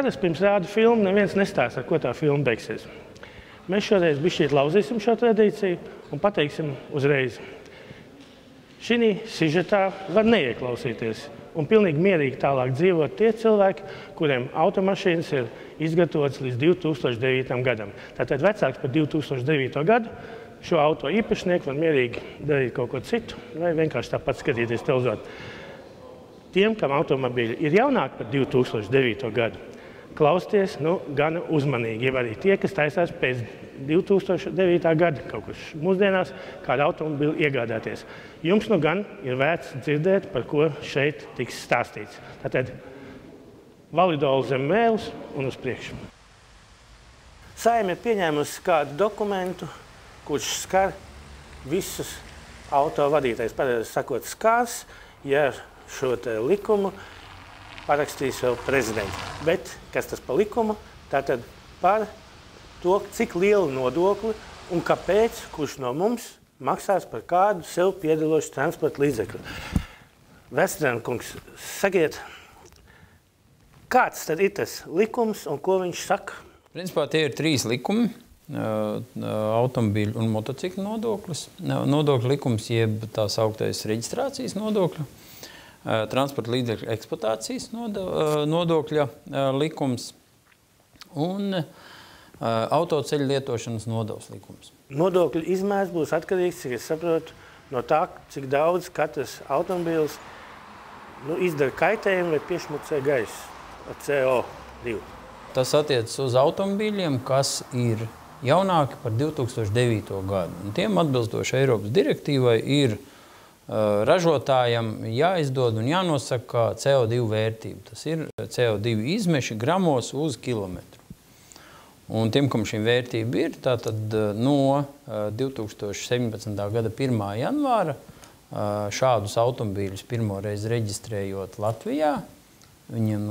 parasti pirms rāda filmu neviens nestāsta, ar ko tā filma beigsies. Mēs šoreiz bišķīt lauzīsim šo tradīciju un pateiksim uzreiz. Šī sižetā var neieklausīties un pilnīgi mierīgi tālāk dzīvot tie cilvēki, kuriem automašīnas ir izgatavotas līdz 2009. Gadam. Tātad vecāks par 2009. Gadu šo auto īpašnieku var mierīgi darīt kaut ko citu vai vienkārši tāpat skatīties televizoru. Tiem, kam automobīļi ir jaunāki par 2009. Gadu, klausties gana uzmanīgi. Jau arī tie, kas taisās pēc 2009. Gada kaut kas mūsdienās, kādu automobīlu iegādāties. Jums gan ir vērts dzirdēt, par ko šeit tiks stāstīts. Tātad validoli zem mēles un uz priekšu. Saeima ir pieņēmusi kādu dokumentu, kurš skar visus auto vadītājus. Pareizi sakot, skars, ja šo te likumu parakstīs vēl prezidents. Bet kas tas par likumu? Tātad par to, cik lielu nodokli un kāpēc, kurš no mums maksās par kādu sev piedalošu transporta līdzekli. Vestrēna kungs, sakiet, kāds tad ir tas likums un ko viņš saka? Principā tie ir 3 likumi. Automobīļu un motociklu nodoklis. Nodokļu likums jeb tā sauktais reģistrācijas nodokļu. Transporta līdzekļu eksploatācijas nodokļa likums un autoceļu lietošanas nodevas likums. Nodokļu izmērs būs atkarīgs, cik es saprotu, no tā, cik daudz katrs automobīls izdara kaitējumu vai piešmucē gaisu ar CO2. Tas attiecas uz automobīļiem, kas ir jaunāki par 2009. Gadu. Un tiem atbilstoši Eiropas direktīvai ir ražotājam jāizdod un jānosaka CO2 vērtība. Tas ir CO2 izmeši gramos uz kilometru. Un tiem, kam šī vērtība ir, tātad no 2017. Gada 1. janvāra šādus automobīļus pirmoreiz reģistrējot Latvijā, viņiem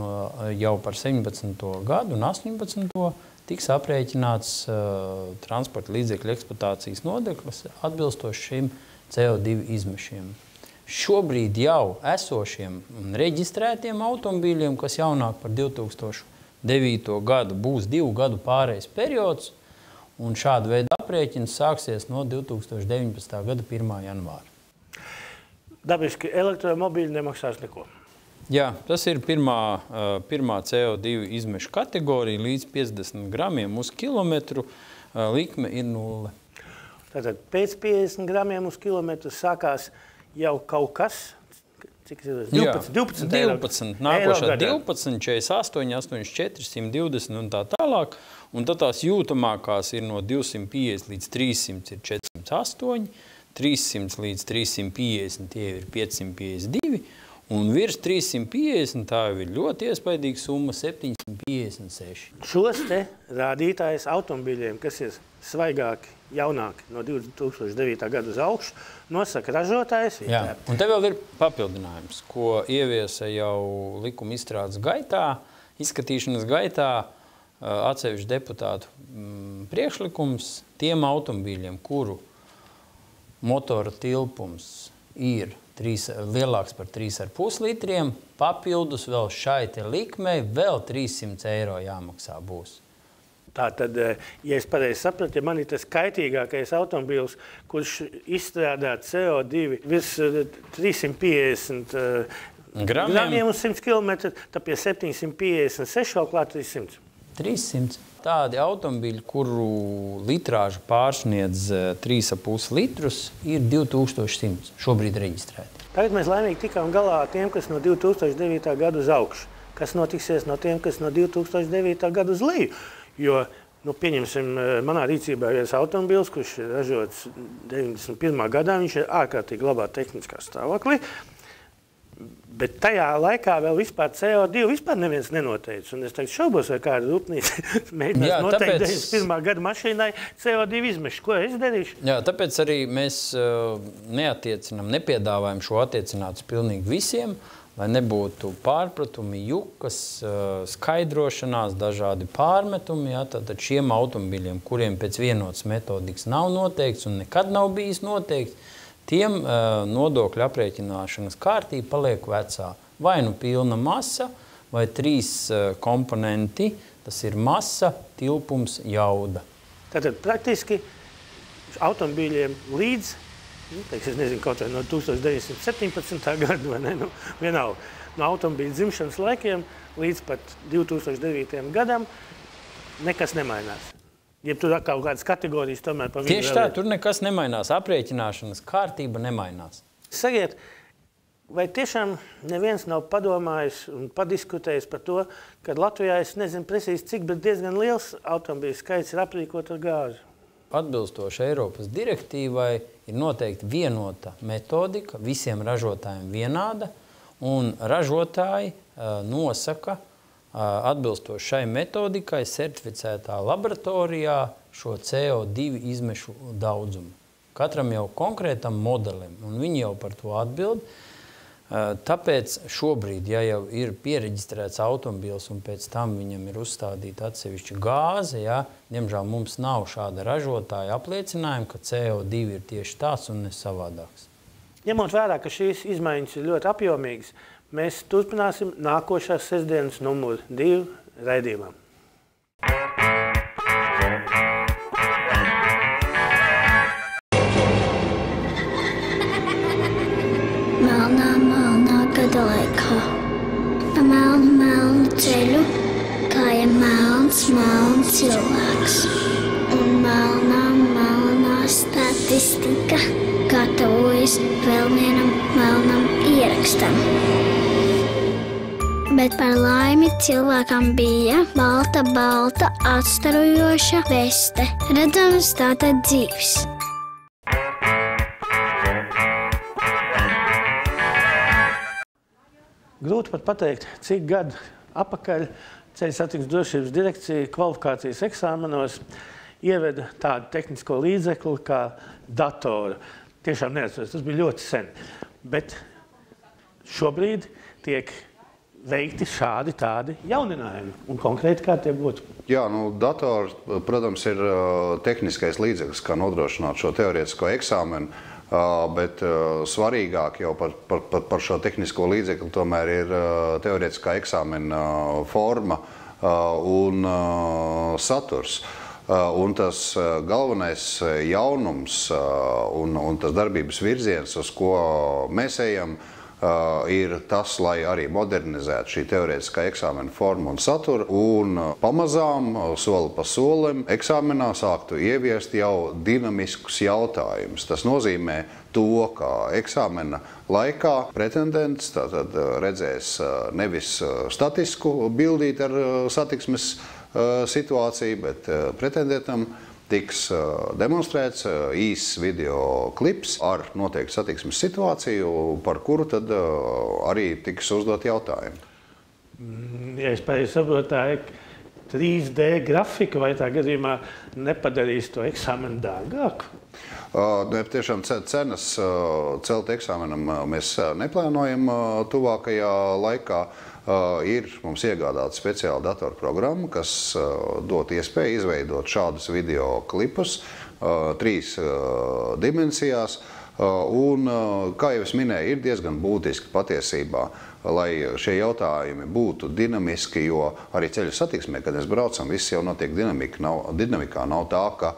jau par 17. gadu un 18. tiks aprēķināts transporta līdzekļu eksploatācijas nodoklis atbilstoši šim CO2 izmešiem. Šobrīd jau esošiem un reģistrētiem automobīļiem, kas jaunāk par 2009. Gadu, būs 2 gadu pārejas periods, un šāda veida aprēķins sāksies no 2019. Gada 1. janvāra. Dabiski elektromobīļi nemaksās neko. Jā, tas ir pirmā CO2 izmešu kategorija līdz 50 gramiem uz kilometru. Likme ir 0. Tātad pēc 50 gramiem uz kilometru sākās jau kaut kas, cik ir 12 eiro. 12, nākošā 12, 48, 84, 120 un tā tālāk. Un tad tās jūtamākās ir no 250 līdz 300 ir 408, 300 līdz 350 tie ir 552, un virs 350 tā jau ir ļoti iespaidīga summa 756. Šos te rādītājus automobīļiem, kas ir svaigāki, jaunāki no 2009. Gada uz augšu, nosaka ražotājs. Jā, un te vēl ir papildinājums, ko ieviesa jau likuma izstrādes gaitā, izskatīšanas gaitā atsevišķu deputātu priekšlikums tiem automobīļiem, kuru motora tilpums ir lielāks par 3,5 litriem, papildus vēl šai te likmei vēl 300 eiro jāmaksā būs. Tātad, ja es pareizi sapratu, ja man ir tas kaitīgākais automobīls, kurš izstrādā CO2 virs 350 gramiem uz 100 km, tad pie 756 vēl klāt 300. 300. Tādi automobīļi, kuru litrāža pārsniedz 3,5 litrus, ir 2100 šobrīd reģistrēti. Tagad mēs laimīgi tikām galā ar tiem, kas no 2009. Gada uz augšu. Kas notiksies no tiem, kas no 2009. Gada uz leju? Jo, pieņemsim, manā rīcībā ir viens automobīls, kurš ir ražots 91. gadā, viņš ir ārkārtīgi labā tehniskā stāvoklī, bet tajā laikā vēl vispār CO2 vispār neviens nenoteica. Un es tagad šaubos, vai kāda rūpnīca mēģinās noteikt 91. gada mašīnai CO2 izmešu. Ko es darīšu? Jā, tāpēc arī mēs neattiecinām, nepiedāvājam šo attiecināt uz pilnīgi visiem, lai nebūtu pārpratumi, jukas, skaidrošanās, dažādi pārmetumi. Ja, tātad šiem automobīļiem, kuriem pēc vienotas metodikas nav noteikts un nekad nav bijis noteikts, tiem nodokļu aprēķināšanas kārtība paliek vecā. Vai nu pilna masa, vai 3 komponenti. Tas ir masa, tilpums, jauda. Tātad praktiski automobīļiem līdz, es nezinu, kaut vai no 1917. gada, vai ne, vienalga, no automobīļa dzimšanas laikiem līdz pat 2009. gadam nekas nemainās. Ja tur kaut kādas kategorijas tomēr pa vidu Tieši tā, tur nekas nemainās. Aprēķināšanas kārtība nemainās. Sakiet, vai tiešām neviens nav padomājis un padiskutējis par to, ka Latvijā, es nezinu precīzi cik, bet diezgan liels automobīļu skaits ir aprīkot ar gāzi? Atbilstoši Eiropas direktīvai ir noteikti vienota metodika, visiem ražotājiem vienāda, un ražotāji nosaka atbilstoši šai metodikai certificētā laboratorijā šo CO2 izmešu daudzumu. Katram jau konkrētam modelim, un viņi jau par to atbild. Tāpēc šobrīd, ja jau ir piereģistrēts automobils un pēc tam viņam ir uzstādīta atsevišķa gāze, diemžēl mums nav šāda ražotāja apliecinājuma, ka CO2 ir tieši tāds un ne savādāks. Ņemot vērā, ka šīs izmaiņas ir ļoti apjomīgas, mēs turpināsim nākošās sestdienas numuru 2 raidījumā. Gada laikā pa melnu ceļu gāja melns cilvēks. Un melnā statistika gatavojas vēl vienam melnam ierakstam. Bet par laimi cilvēkam bija balta atstarojoša veste, redzams tātad dzīves. Grūti pat pateikt, cik gadu apakaļ Ceļu satiksmes drošības direkcija kvalifikācijas eksāmenos ieveda tādu tehnisko līdzekli kā datoru. Tiešām neatceros, tas bija ļoti sen. Bet šobrīd tiek veikti šādi tādi jauninājumi. Un konkrēti kā tie būtu? Jā, dators, protams, ir tehniskais līdzeklis, kā nodrošināt šo teorētisko eksāmenu. Bet svarīgāk jau par šo tehnisko līdzekli tomēr ir teorētiskā eksāmena forma un saturs. Un tas galvenais jaunums un tas darbības virziens, uz ko mēs ejam, ir tas, lai arī modernizētu šī teorētiskā eksāmena formu un saturu un pamazām, soli pa solim, eksāmenā sāktu ieviest jau dinamiskus jautājumus. Tas nozīmē to, ka eksāmena laikā pretendents tātad redzēs nevis statisku bildīti ar satiksmes situāciju, bet pretendentam tiks demonstrēts īss video klips ar noteiktu satiksmes situāciju, par kuru tad arī tiks uzdot jautājumi. Ja es pareizi saprotu, tā ir 3D grafika, vai tā gadījumā nepadarīs to eksāmenu dārgāku? Tiešām cenas celt eksāmenam mēs neplānojam tuvākajā laikā. Ir mums iegādāta speciāla datorprogramma, kas dot iespēju izveidot šādus video klipus 3 dimensijās. Un, kā jau es minēju, ir diezgan būtiski patiesībā, lai šie jautājumi būtu dinamiski, jo arī ceļu satiksmē, kad mēs braucam, viss jau notiek dinamikā, nav tā, ka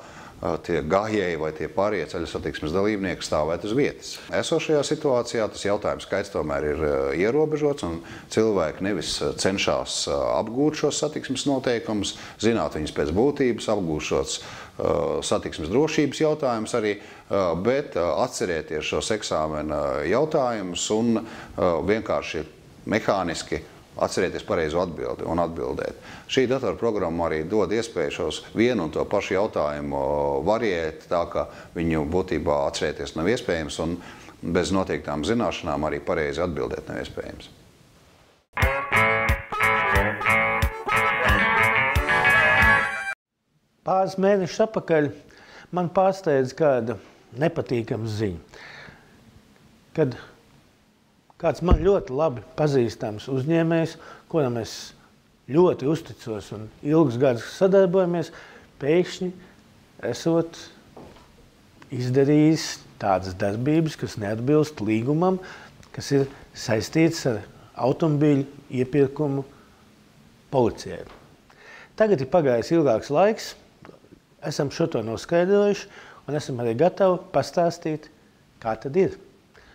tie gājēji vai tie pārējie ceļu satiksmes dalībnieki stāvēt uz vietas. Esošajā situācijā tas jautājums skaits tomēr ir ierobežots, un cilvēki nevis cenšas apgūt šos satiksmes noteikumus, zināt viņus pēc būtības, apgūt šos satiksmes drošības jautājumus arī, bet atcerēties šos eksāmena jautājumus un vienkārši mehāniski atcerēties pareizo atbildi un atbildēt. Šī datorprogramma arī dod iespēju šos vienu un to pašu jautājumu variēt, tā ka viņu būtībā atcerēties nav iespējams un bez noteiktām zināšanām arī pareizi atbildēt nav iespējams. Pāris mēnešus atpakaļ man pārsteidza kāda nepatīkama ziņa, kad kāds man ļoti labi pazīstams uzņēmējs, kuram es ļoti uzticos un ilgus gadus sadarbojamies, pēkšņi esot izdarījis tādas darbības, kas neatbilst līgumam, kas ir saistīts ar automobīļu iepirkumu policijai. Tagad ir pagājis ilgāks laiks, esam šo to noskaidrojuši un esam arī gatavi pastāstīt, kā tad ir.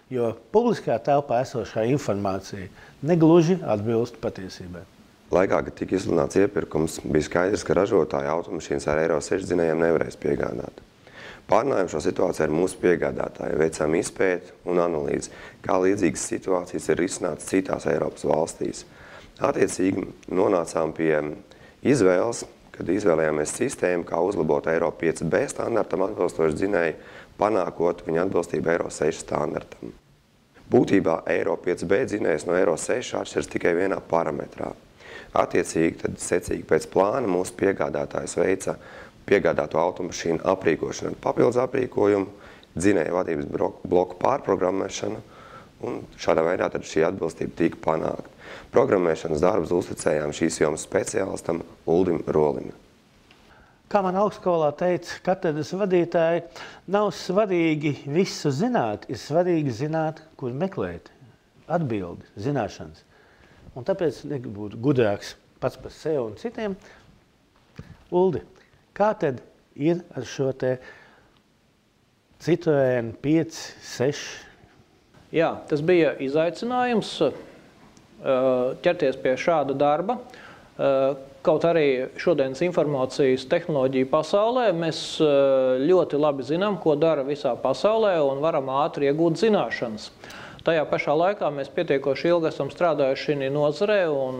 Jo publiskā telpā esošā informācija negluži atbilst patiesībai. Laikā, kad tika izsludināts iepirkums, bija skaidrs, ka ražotāji automašīnas ar Eiro 6 dzinējiem nevarēs piegādāt. Pārnājām šo situāciju ar mūsu piegādātāju, veicām izpēti un analīzi, kā līdzīgas situācijas ir risinātas citās Eiropas valstīs. Attiecīgi nonācām pie izvēles, kad izvēlējāmies sistēmu, kā uzlabot Eiro 5B standartam atbilstoši dzinēju, panākot viņa atbilstību Eiro 6 standartam. Būtībā Eiro 5B dzinējs no Eiro 6 atšķiras tikai vienā parametrā. Attiecīgi, tad secīgi pēc plāna mūsu piegādātājs veica piegādāto automašīnu aprīkošanu ar papildus aprīkojumu, dzinēja vadības bloku pārprogrammēšanu, un šādā veidā tad šī atbilstība tika panākta. Programmēšanas darbus uzticējām šīs jomas speciālistam Uldim Rolim. Kā man augstskolā teica katedras vadītāji, nav svarīgi visu zināt, ir svarīgi zināt, kur meklēt atbildi, zināšanas. Un tāpēc būtu gudrāks pats par sevi un citiem. Uldi, kā tad ir ar šo te Citroen 5, 6? Jā, tas bija izaicinājums ķerties pie šāda darba. Kaut arī šodienas informācijas tehnoloģiju pasaulē mēs ļoti labi zinām, ko dara visā pasaulē un varam ātri iegūt zināšanas. Tajā pašā laikā mēs pietiekoši ilgi esam strādājuši šī nozarē un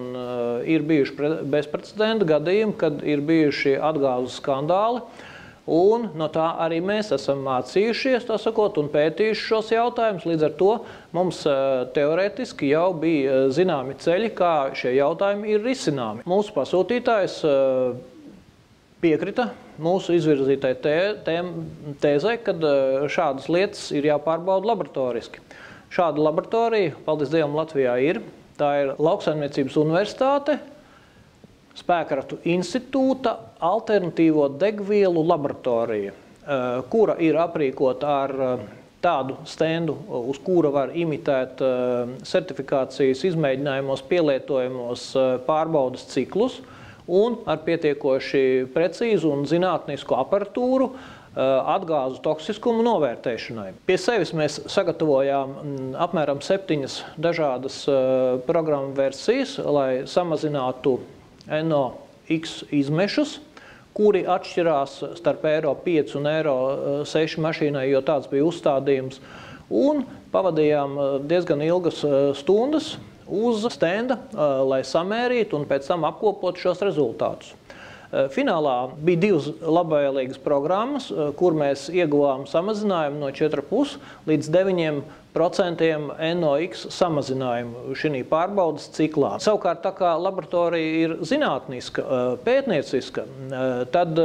ir bijuši bezprecedenta gadījumi, kad ir bijuši atgāzu skandāli. Un no tā arī mēs esam mācījušies, tā sakot, un pētījuši šos jautājumus. Līdz ar to mums teorētiski jau bija zināmi ceļi, kā šie jautājumi ir risināmi. Mūsu pasūtītājs piekrita mūsu izvirzītai tēzai, kad šādas lietas ir jāpārbauda laboratoriski. Šāda laboratorija, paldies Dievam, Latvijā ir. Tā ir Lauksaimniecības universitāte, Spēkratu institūta alternatīvo degvielu laboratorija, kura ir aprīkota ar tādu stendu, uz kura var imitēt certifikācijas izmēģinājumos pielietojamos pārbaudas ciklus un ar pietiekoši precīzu un zinātnisku aparatūru atgāzu toksiskumu novērtēšanai. Pie sevis mēs sagatavojām apmēram 7 dažādas programmu versijas, lai samazinātu NOx izmešus, kuri atšķirās starp Eiro 5 un Eiro 6 mašīnai, jo tāds bija uzstādījums. Un pavadījām diezgan ilgas stundas uz stenda, lai samērītu un pēc tam apkopotu šos rezultātus. Finālā bija 2 labvēlīgas programmas, kur mēs ieguvām samazinājumu no 4,5 līdz 9% NOx samazinājumu šī pārbaudas ciklā. Savukārt, tā kā laboratorija ir zinātniska, pētnieciska, tad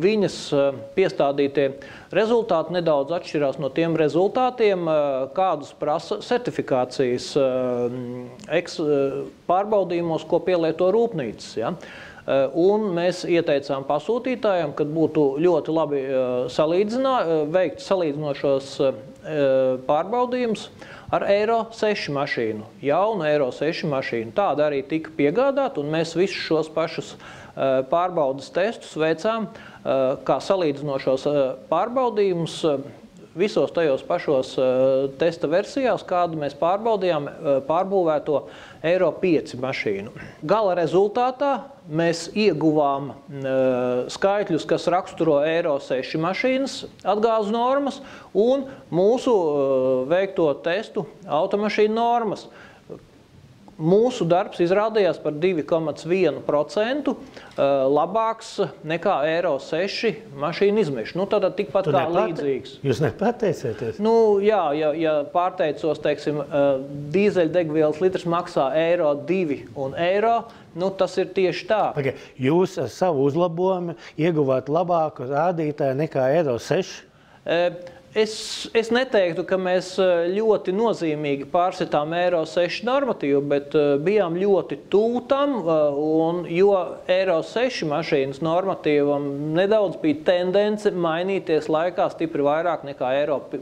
viņas piestādītie rezultāti nedaudz atšķirās no tiem rezultātiem, kādus prasa certifikācijas pārbaudījumos, ko pielieto rūpnīcas. Ja? Un mēs ieteicām pasūtītājiem, kad būtu ļoti labi veikt salīdzinošos pārbaudījumus ar Eiro 6 mašīnu, jaunu Eiro 6 mašīnu. Tāda arī tika piegādāta, un mēs visus šos pašus pārbaudas testus veicām kā salīdzinošos pārbaudījumus visos tajos pašos testa versijās, kādu mēs pārbaudījām pārbūvēto Eiro 5 mašīnu. Gala rezultātā mēs ieguvām skaitļus, kas raksturo Eiro 6 mašīnas atgāzu normas un mūsu veikto testu automašīnu normas. Mūsu darbs izrādījās par 2,1% labāks nekā Eiro 6 mašīnu izmešu. Nu, tad tikpat kā līdzīgs. Jūs nepārteicieties? Nu, jā, ja pārteicos, teiksim, dīzeļdegvielas litrs maksā Eiro 2 un eiro, nu, tas ir tieši tā. Jūs ar savu uzlabojumu ieguvāt labāku rādītāju nekā Eiro 6? Es neteiktu, ka mēs ļoti nozīmīgi pārsitām Eiro 6 normatīvu, bet bijām ļoti tuvu tam, jo Eiro 6 mašīnas normatīvam nedaudz bija tendence mainīties laikā stipri vairāk nekā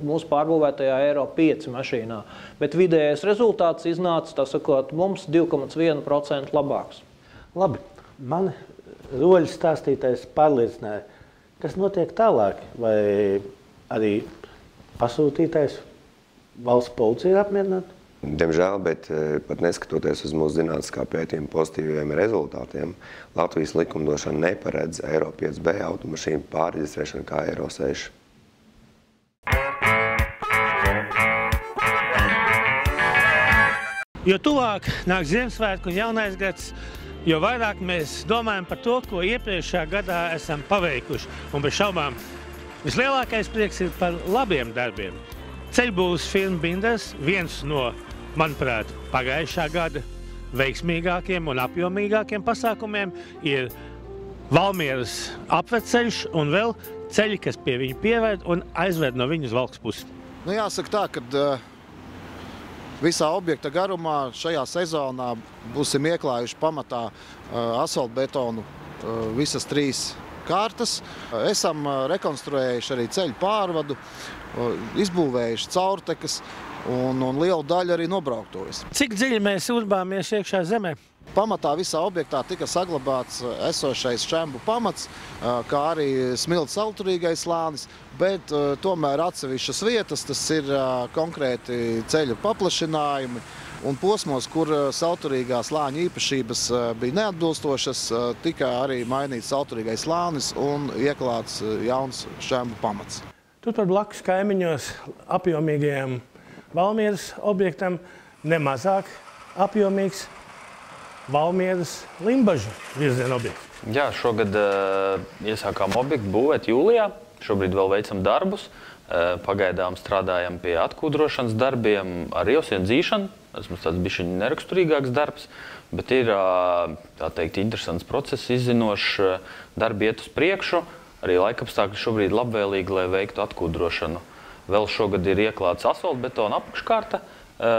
mūsu pārbūvētajā Eiro 5 mašīnā. Bet vidējais rezultāts iznāca, tā sakot, mums 2,1% labāks. Labi, mani roļu stāstītājs pārliecināja, kas notiek tālāk, vai arī pasūtītājs valsts policija ir apmierināta? Diemžēl, bet pat neskatoties uz mūsu zinātniskā pētījuma pozitīviem rezultātiem, Latvijas likumdošana neparedz Eiro 5B automašīnu pārreģistrēšanu kā Eiro 6. Jo tuvāk nāk Ziemassvētku un jaunais gads, jo vairāk mēs domājam par to, ko iepriekšējā gadā esam paveikuši. Un bez šaubām vislielākais prieks ir par labiem darbiem. Ceļbūves firma Binders, viens no, manuprāt, pagājušā gada veiksmīgākiem un apjomīgākiem pasākumiem ir Valmieras apveceļš un vēl ceļi, kas pie viņa pieved un aizved no viņu uz Valkas pusi. Nu, jāsaka tā, ka visā objekta garumā šajā sezonā būsim ieklājuši pamatā asfaltbetonu visas 3 kārtas. Esam rekonstruējuši arī ceļu pārvadu, izbūvējuši caurtekas un lielu daļu arī nobrauktojas. Cik dziļi mēs urbāmies iekšā zemē? Pamatā visā objektā tika saglabāts esošais šķembu pamats, kā arī smilts salturīgais slānis, bet tomēr atsevišķas vietas, tas ir konkrēti ceļu paplašinājumi un posmos, kur salturīgā slāņa īpašības bija neatbilstošas, tika arī mainīts salturīgais slānis un ieklāts jauns šķembu pamats. Turpat blakus kaimiņos apjomīgajam Valmieras objektam nemazāk apjomīgs Valmieras Limbažu virziena objekts. Jā, šogad iesākām objektu būvēt jūlijā. Šobrīd vēl veicam darbus. Pagaidām strādājam pie atkūdrošanas darbiem ar iosienu dzīšanu. Tas mums tāds bišķiņ neraksturīgāks darbs, bet ir, tā teikt, interesants process, izzinošs, darbi iet uz priekšu. Arī laikapstākļi šobrīd labvēlīgi, lai veiktu atkūdrošanu. Vēl šogad ir ieklāts asfaltbetona apakškārta,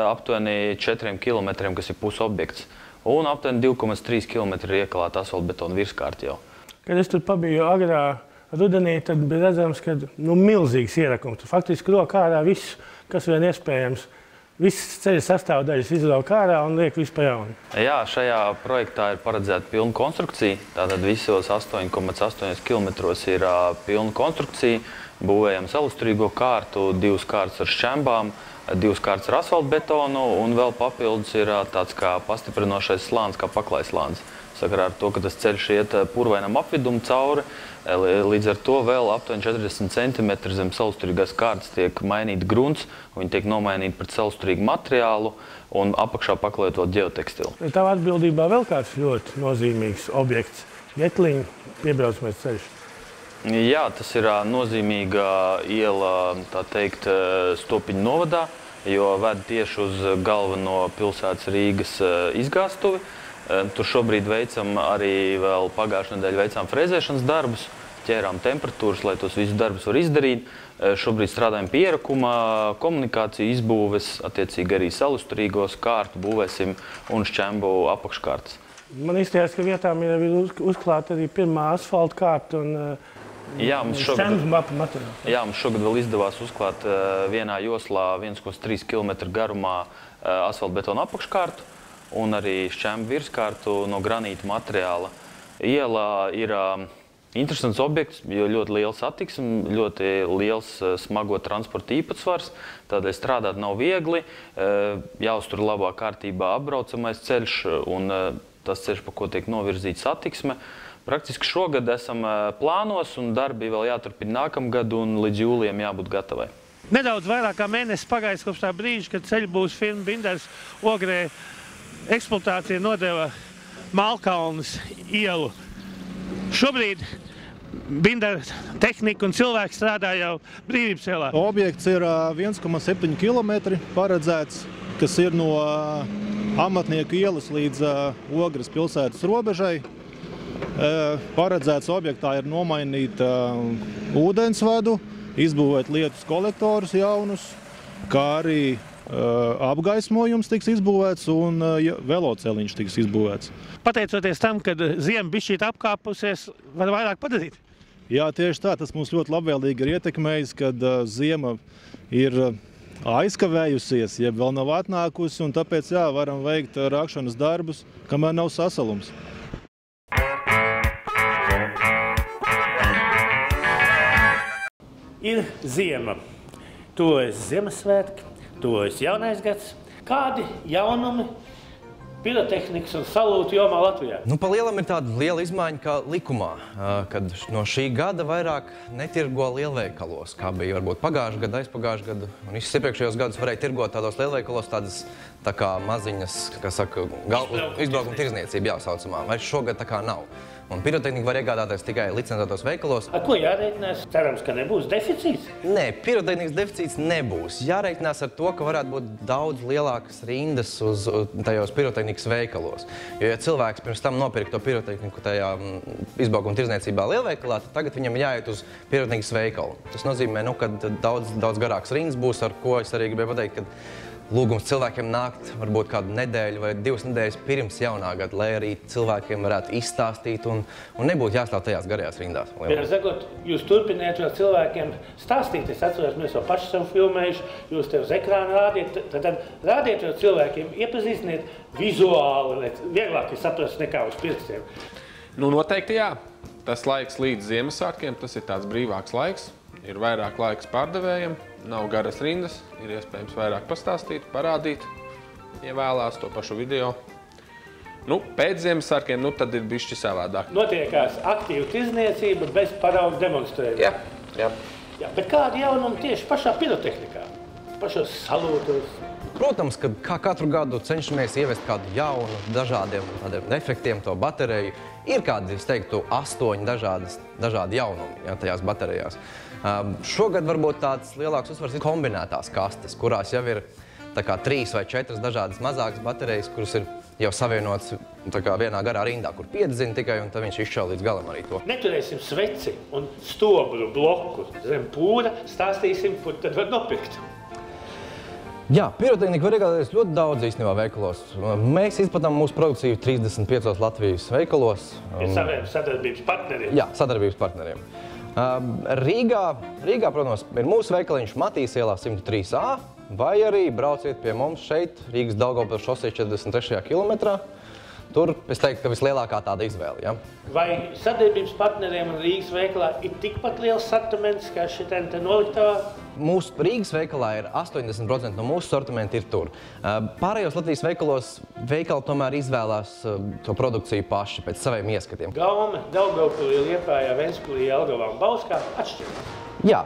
aptuveni 4 kilometriem, kas ir pusobjekts. Un aptuveni 2,3 km ir ieklāta asfaltbetona virskārta jau. Kad es tur pabiju agrā rudenī, tad bija redzams, ka milzīgs ierakums. Faktiski rok ārā viss, kas vien iespējams. Visas ceļa sastāvdaļas izrauk ārā un liek visu pa jaunu. Jā, šajā projektā ir paredzēta pilna konstrukcija. Tātad visos 8,8 km ir pilna konstrukcija. Būvējam salustrīgo kārtu, 2 kārtas ar šķembām, 2 kārtas ar asfaltbetonu un vēl papildus ir tāds kā pastiprinošais slānis, kā paklājs slānis. Sakarā ar to, ka tas ceļš iet purvainam apvidumu cauri, līdz ar to vēl aptuveni 40 cm zem salustrīgās kārtas tiek mainīta grunts, viņi tiek nomainīti pret salustrīgu materiālu un apakšā paklājot vēl ģeotekstilu. Tava atbildībā vēl kāds ļoti nozīmīgs objekts – Jetliņa piebraucamais ceļš. Jā, tas ir nozīmīga iela, tā teikt, Stopiņu novadā, jo ved tieši uz galveno pilsētas Rīgas izgāstuvi. Tur šobrīd veicam arī vēl pagājušajā nedēļā veicām frezēšanas darbus, ķērām temperatūras, lai tos visus darbus var izdarīt. Šobrīd strādājam pie ierakuma, komunikāciju izbūves, attiecīgi arī salustrīgos kārtu būvēsim un šķembu apakškārtas. Man izstājās, ka vietām ir uzklāta arī pirmā asfalta kārta un šķembas materiāli. Jā, mums šogad vēl izdevās uzklāt vienā joslā 1,3 km garumā asfaltbetona apakškārtu un arī šķembu virskārtu no granīta materiāla. Iela ir interesants objekts, jo ļoti liels satiksme, ļoti liels smago transporta īpatsvars, tādēļ strādāt nav viegli, jāuztur labā kārtībā apbraucamais ceļš un tas ceļš, pa ko tiek novirzīta satiksme. Praktiski šogad esam plānos un darbi vēl jāturpina nākamgad un līdz jūlijam jābūt gatavai. Nedaudz vairāk kā mēnesis pagājis kopš tā brīža, kad ceļbūves firma Binders Ogrē eksploatācija nodeva Malkalnes ielu. Šobrīd Binders tehnika un cilvēki strādā jau Brīvības ielā. Objekts ir 1,7 km paredzēts, kas ir no Amatnieku ielas līdz Ogres pilsētas robežai. Paredzēts objektā ir nomainīt ūdensvadu, izbūvēt lietus kolektorus jaunus, kā arī apgaismojums tiks izbūvēts un veloceliņš tiks izbūvēts. Pateicoties tam, kad ziema bišķīt apkāpusies, var vairāk padarīt? Jā, tieši tā. Tas mums ļoti labvēlīgi ir ietekmējis, kad ziema ir aizkavējusies, jeb vēl nav atnākusi, un tāpēc varam veikt rākšanas darbus, kamēr nav sasalums. Ir ziema. Tuvojas Ziemassvētki, tuvojas jaunais gads. Kādi jaunumi pirotehnikas un salūtu jomā Latvijā? Pa lielam ir tāda liela izmaiņa kā likumā, kad no šī gada vairāk netirgo lielveikalos, kā bija varbūt pagājušā gada, aizpagājušā gada. Un visus iepriekšējos gadus varēja tirgot tādos lielveikalos tādas tā kā maziņas, kā saka, izbraukuma tirzniecība jāsaucamā. Vairs šogad tā kā nav. Un pirotehnika var iegādāties tikai licencētos veikalos. Ar ko jārēķinās? Cerams, ka nebūs deficīts? Nē, pirotehnikas deficīts nebūs. Jārēķinās ar to, ka varētu būt daudz lielākas rindas uz tajos pirotehnikas veikalos. Jo, ja cilvēks pirms tam nopirka to pirotehniku tajā izbraukuma tirzniecībā lielveikalā, tad tagad viņam jāiet uz pirotehnikas veikalu. Tas nozīmē, ka daudz garāks rindas būs, ar ko es arī gribēju pateikt, ka lūgums cilvēkiem nākt varbūt kādu nedēļu vai 2 nedēļas pirms jaunā gada, lai arī cilvēkiem varētu izstāstīt un nebūtu jāstāv tajās garajās rindās. Sakot, jūs turpiniet jau cilvēkiem stāstīt. Es atceros, mēs jau paši esam filmējuši, jūs te uz ekrāna rādiet, tad rādiet jau cilvēkiem, iepazīstiniet vizuāli, lai vieglāk ir saprast nekā uz pirkstiem. Noteikti jā. Tas laiks līdz Ziemassvētkiem, tas ir tāds brīvāks laiks. Ir vairāk laiks pārdevējiem, nav garas rindas, ir iespējams vairāk pastāstīt, parādīt, ja vēlās to pašu video. Pēc Ziemassvētkiem, tad ir bišķi savādāk. Notiekās aktīva tirzniecība bez paraugu demonstrējuma. Jā. Bet kādi jaunumi tieši pašā pirotehnikā, pašos salūtos? Protams, ka kā katru gadu cenšamies ievest kādu jaunu, dažādiem efektiem to bateriju. Ir kādi, es teiktu, 8 dažādi jaunumi tajās baterijās. Šogad varbūt tāds lielāks uzsvars ir kombinētās kastes, kurās jau ir 3 vai 4 dažādas mazākas baterijas, kuras ir jau savienotas vienā garā rindā, kur piedzina tikai, un tad viņš izšauj līdz galam arī to. Neturēsim sveci un stobru bloku zem pūra, stāstīsim, kur tad var nopirkt. Jā, pirotehnika var iegādāties ļoti daudz īstenībā veikalos. Mēs izplatām mūsu produkciju 35 Latvijas veikalos. Ir saviem sadarbības partneriem? Jā, sadarbības partneriem. Rīgā, protams, ir mūsu veikaliņš Matīs ielā 103A, vai arī brauciet pie mums šeit, Rīgas Daugavpils šoseja 43. kilometrā. Tur, es teiktu, ka vislielākā tāda izvēle, ja? Vai sadarbības partneriem un Rīgas veikalā ir tikpat liels sortiments kā šitien te noliktavā? Mūsu Rīgas veikalā ir 80% no mūsu sortimenta ir tur. Pārējos Latvijas veikalos veikali tomēr izvēlās to produkciju paši pēc saviem ieskatiem. Gaume, Daugavpilī, Liepājā, Ventspilī, Jelgavā un Bauskā atšķirās. Jā,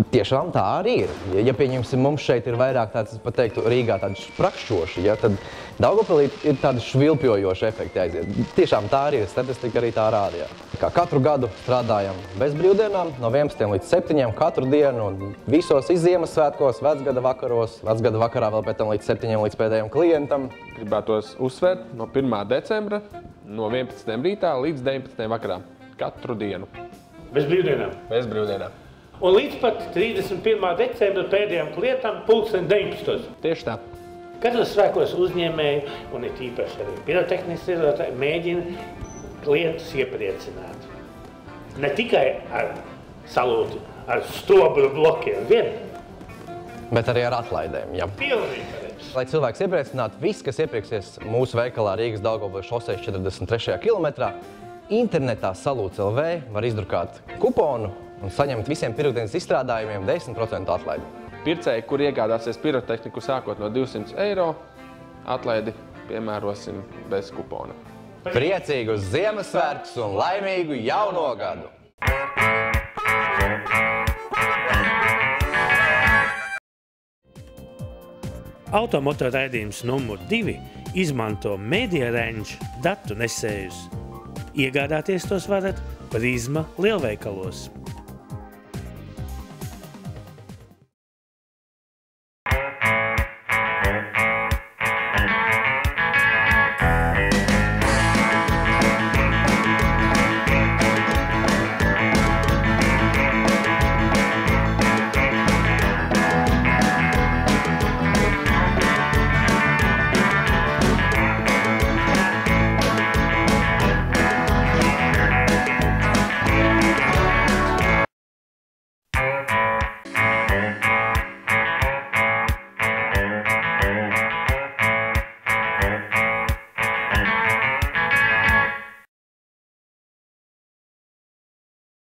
tiešām tā arī ir. Ja pieņemsim, mums šeit ir vairāk tāds, pat teiktu, Rīgā tādi sprakšķoši, ja, tad Daugavpilī ir tādi švilpjojoši efekti aiziet. Tiešām tā arī ir, statistika arī tā rāda. Kā katru gadu strādājam bez brīvdienām, no 11 līdz 7 katru dienu, un visos Ziemassvētkos, vecgada vakaros, vecgada vakarā vēl pēc tam līdz 7 līdz pēdējiem klientam. Gribētos uzsvērt no 1. decembra, no 11. rītā līdz 19. vakarā. Katru dienu. Bez brīvdienām? Bez brīvdienām. Un līdz pat 31. decembra pēdējām klientam 19. Tieši tā. Katros svētkos uzņēmēji, un ir tīpaši arī pirotehnikas izvēlētāji, mēģina klientus iepriecināt. Ne tikai ar salūtu, ar stobru blokiem vien. Bet arī ar atlaidēm, jā. Pilnīgi pareizi. Lai cilvēks iepriecinātu, viss, kas iepirksies mūsu veikalā Rīgas Daugavpils šoseja 43. kilometrā, internetā salūts LV var izdrukāt kuponu un saņemt visiem pirotehnikas izstrādājumiem 10% atlaidi. Pircēji, kur iegādāsies pirotehniku sākot no 200 eiro, atlaidi piemērosim bez kupona. Priecīgus Ziemassvētkus un laimīgu jauno gadu! Automoto raidījums numur 2 izmanto Media Range datu nesējus. Iegādāties tos varat Prizma lielveikalos.